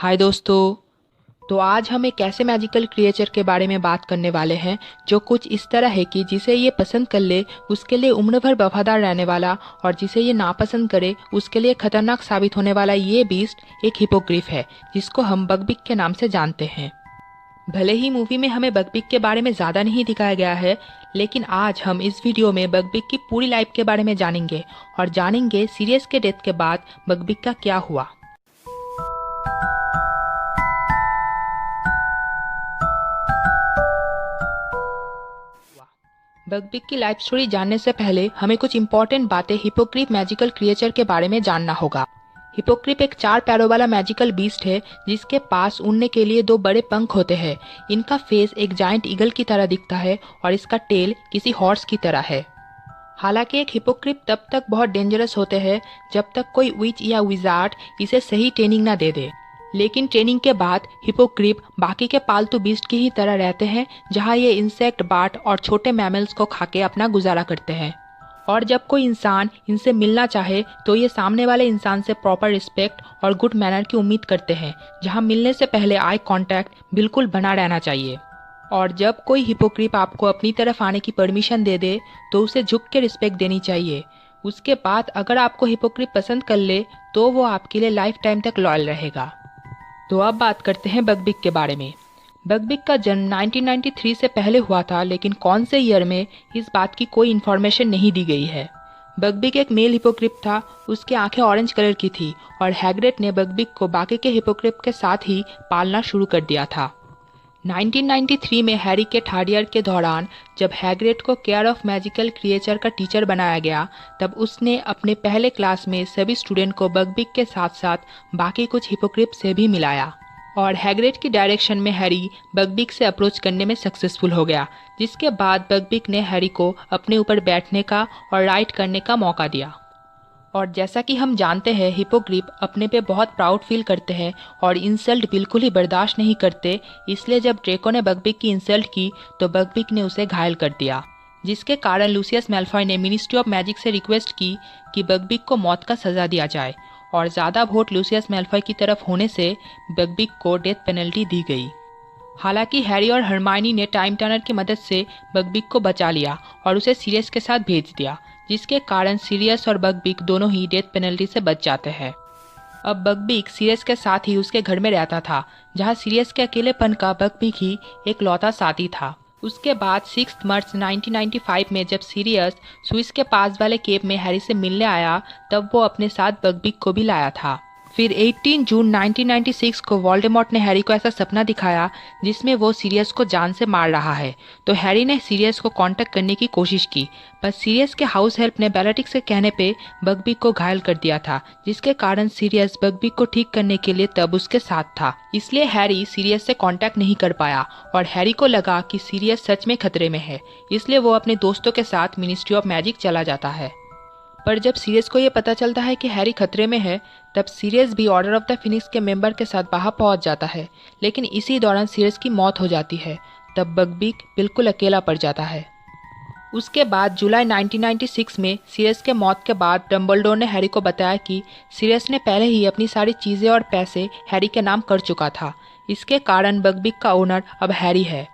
हाय दोस्तों। तो आज हम एक ऐसे मैजिकल क्रिएचर के बारे में बात करने वाले हैं जो कुछ इस तरह है कि जिसे ये पसंद कर ले उसके लिए उम्र भर वफादार रहने वाला, और जिसे ये नापसंद करे उसके लिए खतरनाक साबित होने वाला ये बीस्ट एक हिपोग्रिफ है जिसको हम बकबिक के नाम से जानते हैं। भले ही मूवी में हमें बकबिक के बारे में ज़्यादा नहीं दिखाया गया है, लेकिन आज हम इस वीडियो में बकबिक की पूरी लाइफ के बारे में जानेंगे और जानेंगे सीरियस के डेथ के बाद बकबिक का क्या हुआ। बकबिक की लाइफ स्टोरी जानने से पहले हमें कुछ इंपॉर्टेंट बातें हिपोग्रिफ मैजिकल क्रिएचर के बारे में जानना होगा। हिपोग्रिफ एक 4 पैरों वाला मैजिकल बीस्ट है जिसके पास उड़ने के लिए 2 बड़े पंख होते हैं। इनका फेस एक जायंट ईगल की तरह दिखता है और इसका टेल किसी हॉर्स की तरह है। हालांकि एक हिपोग्रिफ तब तक बहुत डेंजरस होते हैं जब तक कोई विच या विजार्ड इसे सही ट्रेनिंग ना दे दे, लेकिन ट्रेनिंग के बाद हिपोग्रिफ बाकी के पालतू बीस्ट की ही तरह रहते हैं, जहां ये इंसेक्ट, बाट और छोटे मैमल्स को खाके अपना गुजारा करते हैं। और जब कोई इंसान इनसे मिलना चाहे तो ये सामने वाले इंसान से प्रॉपर रिस्पेक्ट और गुड मैनर की उम्मीद करते हैं, जहां मिलने से पहले आई कांटेक्ट बिल्कुल बना रहना चाहिए। और जब कोई हिपोग्रिफ आपको अपनी तरफ आने की परमिशन दे दे तो उसे झुक के रिस्पेक्ट देनी चाहिए। उसके बाद अगर आपको हिपोग्रिफ पसंद कर ले तो वो आपके लिए लाइफ टाइम तक लॉयल रहेगा। तो अब बात करते हैं बकबिक के बारे में। बकबिक का जन्म 1993 से पहले हुआ था, लेकिन कौन से ईयर में इस बात की कोई इन्फॉर्मेशन नहीं दी गई है। बकबिक एक मेल हिपोग्रिफ था, उसकी आंखें ऑरेंज कलर की थी और हैग्रिड ने बकबिक को बाकी के हिपोग्रिफ के साथ ही पालना शुरू कर दिया था। 1993 में हैरी के 3rd ईयर के दौरान जब हैग्रिड को केयर ऑफ मैजिकल क्रिएचर का टीचर बनाया गया, तब उसने अपने पहले क्लास में सभी स्टूडेंट को बकबिक के साथ साथ बाकी कुछ हिपोग्रिफ से भी मिलाया और हैग्रिड की डायरेक्शन में हैरी बकबिक से अप्रोच करने में सक्सेसफुल हो गया, जिसके बाद बकबिक ने हैरी को अपने ऊपर बैठने का और राइड करने का मौका दिया। और जैसा कि हम जानते हैं हिपोग्रिफ अपने पे बहुत प्राउड फील करते हैं और इंसल्ट बिल्कुल ही बर्दाश्त नहीं करते, इसलिए जब ड्रेको ने बकबिक की इंसल्ट की तो बकबिक ने उसे घायल कर दिया, जिसके कारण लूसियस मैल्फॉय ने मिनिस्ट्री ऑफ मैजिक से रिक्वेस्ट की कि बकबिक को मौत का सज़ा दिया जाए, और ज़्यादा वोट लूसियस मैल्फॉय की तरफ होने से बकबिक को डेथ पेनल्टी दी गई। हालांकि हैरी और हरमाइनी ने टाइम टर्नर की मदद से बकबिक को बचा लिया और उसे सीरियस के साथ भेज दिया, जिसके कारण सीरियस और बकबिक दोनों ही डेथ पेनल्टी से बच जाते हैं। अब बकबिक सीरियस के साथ ही उसके घर में रहता था, जहां सीरियस के अकेलेपन का बकबिक ही एक लौता साथी था। उसके बाद 6 मार्च 1995 में जब सीरियस स्विस के पास वाले केप में हैरी से मिलने आया, तब वो अपने साथ बकबिक को भी लाया था। फिर 18 जून 1996 को वोल्डेमॉर्ट ने हैरी को ऐसा सपना दिखाया जिसमें वो सीरियस को जान से मार रहा है, तो हैरी ने सीरियस को कांटेक्ट करने की कोशिश की, पर सीरियस के हाउस हेल्प ने बेलाट्रिक्स के कहने पे बकबिक को घायल कर दिया था, जिसके कारण सीरियस बकबिक को ठीक करने के लिए तब उसके साथ था। इसलिए हैरी सीरियस से कांटेक्ट नहीं कर पाया और हैरी को लगा कि सीरियस सच में खतरे में है, इसलिए वो अपने दोस्तों के साथ मिनिस्ट्री ऑफ मैजिक चला जाता है। पर जब सीरियस को ये पता चलता है कि हैरी खतरे में है, तब सीरियस भी ऑर्डर ऑफ द फिनिक्स के मेंबर के साथ वहां पहुंच जाता है, लेकिन इसी दौरान सीरियस की मौत हो जाती है। तब बकबिक बिल्कुल अकेला पड़ जाता है। उसके बाद जुलाई 1996 में सीरियस के मौत के बाद डम्बलडोर ने हैरी को बताया कि सीरियस ने पहले ही अपनी सारी चीज़ें और पैसे हैरी के नाम कर चुका था, इसके कारण बकबिक का ओनर अब हैरी है।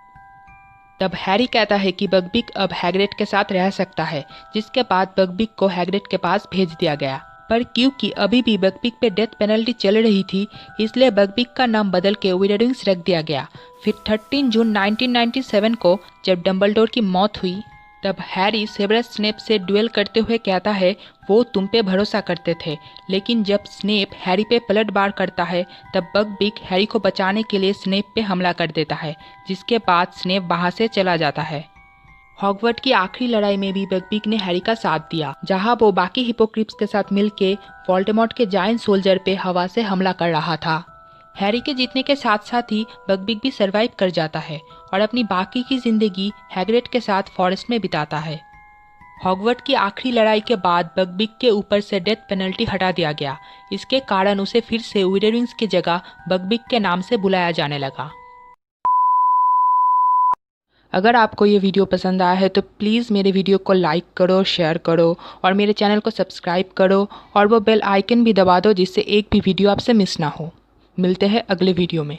तब हैरी कहता है कि बकबिक अब हैग्रिड के साथ रह सकता है, जिसके बाद बकबिक को हैग्रिड के पास भेज दिया गया। पर क्योंकि अभी भी बकबिक पे डेथ पेनल्टी चल रही थी, इसलिए बकबिक का नाम बदल के विजर्डिंग्स रख दिया गया। फिर 13 जून 1997 को जब डम्बलडोर की मौत हुई, तब हैरी सेवरस स्नेप से ड्यूएल करते हुए कहता है वो तुम पे भरोसा करते थे, लेकिन जब स्नेप हैरी पे पलटवार करता है तब बकबिक हैरी को बचाने के लिए स्नेप पे हमला कर देता है, जिसके बाद स्नेप वहां से चला जाता है। हॉगवर्ट की आखिरी लड़ाई में भी बकबिक ने हैरी का साथ दिया, जहां वो बाकी हिपोग्रिफ्स के साथ मिलके वोल्डेमॉर्ट के जायंट सोल्जर पे हवा से हमला कर रहा था। हैरी के जीतने के साथ साथ ही बकबिक भी सरवाइव कर जाता है और अपनी बाकी की जिंदगी हैग्रिड के साथ फॉरेस्ट में बिताता है। हॉगवर्ट की आखिरी लड़ाई के बाद बकबिक के ऊपर से डेथ पेनल्टी हटा दिया गया, इसके कारण उसे फिर से विजर्डिंग्स की जगह बकबिक के नाम से बुलाया जाने लगा। अगर आपको ये वीडियो पसंद आया है तो प्लीज़ मेरे वीडियो को लाइक करो, शेयर करो और मेरे चैनल को सब्सक्राइब करो और वो बेल आइकन भी दबा दो जिससे एक भी वीडियो आपसे मिस ना हो। मिलते हैं अगले वीडियो में।